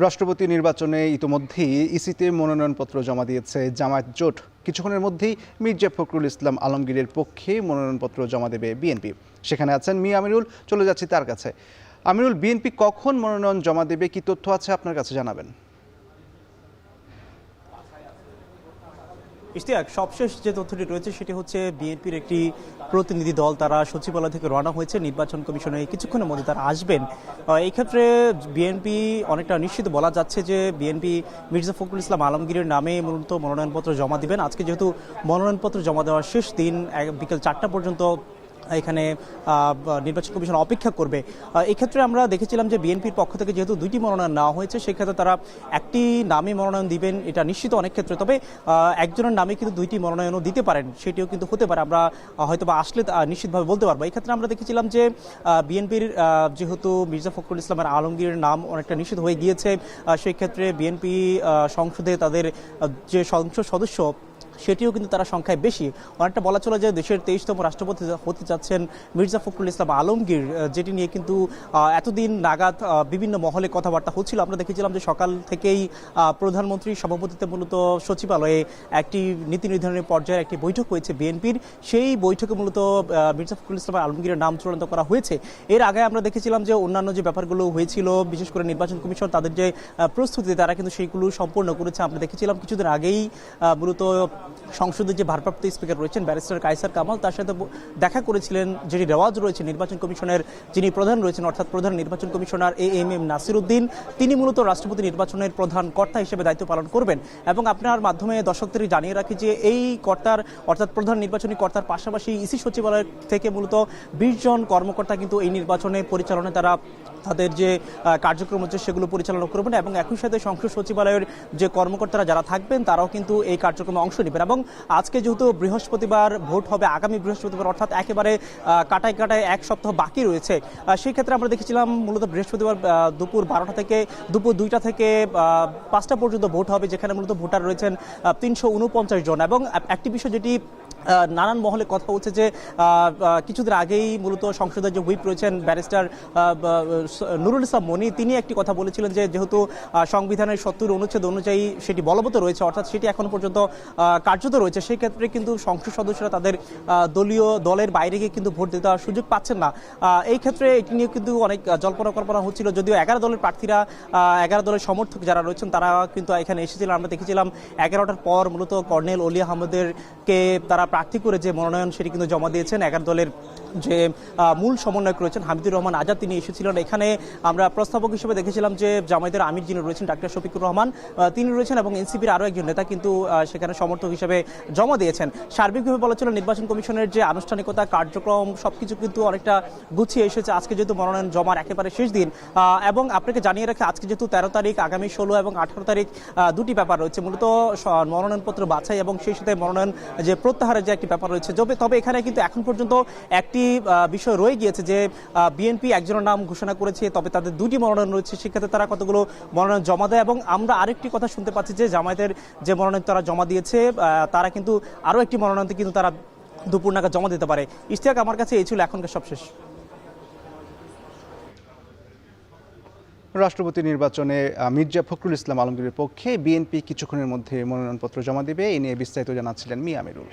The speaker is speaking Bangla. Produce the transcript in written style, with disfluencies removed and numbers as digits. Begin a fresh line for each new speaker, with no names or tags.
রাষ্ট্রপতি নির্বাচনে ইতোমধ্যেই ইসিতে মনোনয়নপত্র জমা দিয়েছে জামায়াত জোট। কিছুক্ষণের মধ্যেই মির্জা ফখরুল ইসলাম আলমগীরের পক্ষে মনোনয়নপত্র জমা দেবে বিএনপি। সেখানে আছেন মিয়া আমিরুল, চলে যাচ্ছি তার কাছে। আমিরুল, বিএনপি কখন মনোনয়ন জমা দেবে, কি তথ্য আছে আপনার কাছে জানাবেন।
ইশতিয়াক, সবশেষ যে তথ্যটি রয়েছে সেটি হচ্ছে বিএনপির একটি প্রতিনিধি দল তারা সচিবালয় থেকে রওনা হয়েছে। নির্বাচন কমিশনে কিছুক্ষণের মধ্যে তারা আসবেন। এই ক্ষেত্রে বিএনপি অনেকটা নিশ্চিত বলা যাচ্ছে যে বিএনপি মির্জা ফখরুল ইসলাম আলমগীরের নামে মূলত মনোনয়নপত্র জমা দিবেন। আজকে যেহেতু মনোনয়নপত্র জমা দেওয়ার শেষ দিন, বিকেল 4টা পর্যন্ত এখানে নির্বাচন কমিশন অপেক্ষা করবে। এই ক্ষেত্রে আমরা দেখেছিলাম যে বিএনপির পক্ষ থেকে যেহেতু দুইটি মনোনয়ন নেওয়া হয়েছে, সেক্ষেত্রে তারা একটি নামে মনোনয়ন দিবেন, এটা নিশ্চিত অনেক ক্ষেত্রে। তবে একজনের নামে কিন্তু দুইটি মনোনয়নও দিতে পারেন, সেটিও কিন্তু হতে পারে। আমরা হয়তো বা আসলে নিশ্চিতভাবে বলতে পারবো। এই ক্ষেত্রে আমরা দেখেছিলাম যে বিএনপির যেহেতু মির্জা ফখরুল ইসলামের আলমগীরের নাম অনেকটা নিশ্চিত হয়ে গিয়েছে, সেই ক্ষেত্রে বিএনপি সংসদে তাদের যে সংসদ সদস্য সেটিও কিন্তু তারা সংখ্যায় বেশি। অনেকটা বলা চলে যে দেশের 23তম রাষ্ট্রপতি হতে যাচ্ছেন মির্জা ফখরুল ইসলাম আলমগীর, যেটি নিয়ে কিন্তু এতদিন নাগাদ বিভিন্ন মহলে কথাবার্তা হচ্ছিল। আমরা দেখেছিলাম যে সকাল থেকেই প্রধানমন্ত্রীর সভাপতিত্বে মূলত সচিবালয়ে একটি নীতি নির্ধারণের পর্যায়ে একটি বৈঠক হয়েছে বিএনপির। সেই বৈঠকে মূলত মির্জা ফখরুল ইসলাম আলমগীরের নাম চূড়ান্ত করা হয়েছে। এর আগে আমরা দেখেছিলাম যে অন্যান্য যে ব্যাপারগুলো হয়েছিল, বিশেষ করে নির্বাচন কমিশন তাদের যে প্রস্তুতি, তারা কিন্তু সেইগুলো সম্পূর্ণ করেছে। আমরা দেখেছিলাম কিছুদিন আগেই মূলত সংসদের যে ভারপ্রাপ্ত স্পিকার রয়েছেন ব্যারিস্টার কায়সার কামাল, তার সাথে দেখা করেছিলেন। যেটি রেওয়াজ রয়েছে নির্বাচন কমিশনের যিনি প্রধান রয়েছেন, অর্থাৎ প্রধান নির্বাচন কমিশনার এএমএম নাসির উদ্দিন, তিনি মূলত রাষ্ট্রপতি নির্বাচনের প্রধান কর্তা হিসেবে দায়িত্ব পালন করবেন। এবং আপনার মাধ্যমে দর্শকদের জানিয়ে রাখি যে এই কর্তার অর্থাৎ প্রধান নির্বাচনী কর্তার পাশাপাশি ইসি সচিবালয় থেকে মূলত 20 জন কর্মকর্তা কিন্তু এই নির্বাচনে পরিচালনায় তারা তাদের যে কার্যক্রম হচ্ছে সেগুলো পরিচালনা করবেন। এবং একই সাথে সংসদ সচিবালয়ের যে কর্মকর্তারা যারা থাকবেন তারাও কিন্তু এই কার্যক্রমে অংশ নেবেন। এবং আজকে যেহেতু বৃহস্পতিবার ভোট হবে, আগামী বৃহস্পতিবার অর্থাৎ একেবারে কাটায় কাটায় এক সপ্তাহ বাকি রয়েছে, সেই ক্ষেত্রে আমরা দেখেছিলাম মূলত বৃহস্পতিবার দুপুর 12টা থেকে দুপুর 2টা থেকে 5টা পর্যন্ত ভোট হবে, যেখানে মূলত ভোটার রয়েছেন 349 জন। এবং একটি বিষয় যেটি নানান মহলে কথা হচ্ছে যে কিছুদিন আগেই মূলত সংসদের যে হুইপ রয়েছেন ব্যারিস্টার নুরুল ইসলাম মনি, তিনি একটি কথা বলেছিলেন যে যেহেতু সংবিধানের 70 অনুচ্ছেদ অনুযায়ী সেটি বলবৎ রয়েছে, অর্থাৎ সেটি এখনো পর্যন্ত কার্যত রয়েছে, সেই ক্ষেত্রে কিন্তু সংসদ সদস্যরা তাদের দলের বাইরে গিয়ে কিন্তু ভোট দিতে দেওয়ার সুযোগ পাচ্ছেন না। এই ক্ষেত্রে এটি নিয়ে কিন্তু অনেক জল্পনা কল্পনা হচ্ছিল, যদিও 11 দলের প্রার্থীরা 11 দলের সমর্থক যারা রয়েছেন তারা কিন্তু এখানে এসেছিলেন। আমরা দেখেছিলাম 11টার পর মূলত কর্নেল অলি আহমেদেরকে তারা প্রার্থী করে যে মনোনয়ন সেটি কিন্তু জমা দিয়েছেন। 11 দলের যে মূল সমন্বয়ক রয়েছেন হামিদুর রহমান আজাদ, তিনি এসেছিলেন। এখানে আমরা প্রস্তাবক হিসেবে দেখেছিলাম যে জামায়াতের আমির যিনি রয়েছেন ডাক্তার শফিকুর রহমান, তিনি রয়েছেন, এবং এনসিপির আরও একজন নেতা কিন্তু সেখানে সমর্থক হিসেবে জমা দিয়েছেন। সার্বিকভাবে বলা চলে নির্বাচন কমিশনের যে আনুষ্ঠানিকতা কার্যক্রম সবকিছু কিন্তু অনেকটা গুছিয়ে এসেছে। আজকে যেহেতু মনোনয়ন জমার একেবারে শেষ দিন, এবং আপনাকে জানিয়ে রাখি আজকে যেহেতু 13 তারিখ, আগামী 16 এবং 18 তারিখ দুটি ব্যাপার রয়েছে, মূলত মনোনয়নপত্র বাছাই এবং সেই সাথে মনোনয়ন যে প্রত্যাহারের যে একটি ব্যাপার রয়েছে। তবে এখানে কিন্তু এখন পর্যন্ত একটি বিষয় রয়ে গিয়েছে যে বিএনপি একজনের নাম ঘোষণা করেছে, তবে তাদের দুটি মনোনয়ন রয়েছে, সেক্ষেত্রে তারা কতগুলো মনোনয়ন জমা দেয়। এবং আমরা আরেকটি কথা শুনতে পাচ্ছি যে জামায়াতের যে মনোনয়ন তারা জমা দিয়েছে, তারা কিন্তু আরও একটি মনোনয়ন কিন্তু তারা দুপুর নাগাদ জমা দিতে পারে। ইশতিয়াক, আমার কাছে এই ছিল এখনকার সবশেষ।
রাষ্ট্রপতি নির্বাচনে মির্জা ফখরুল ইসলাম আলমগীরের পক্ষে বিএনপি কিছুক্ষণের মধ্যে মনোনয়নপত্র জমা দেবে, এই নিয়ে বিস্তারিত জানাচ্ছিলেন মিয়া আমিরুল।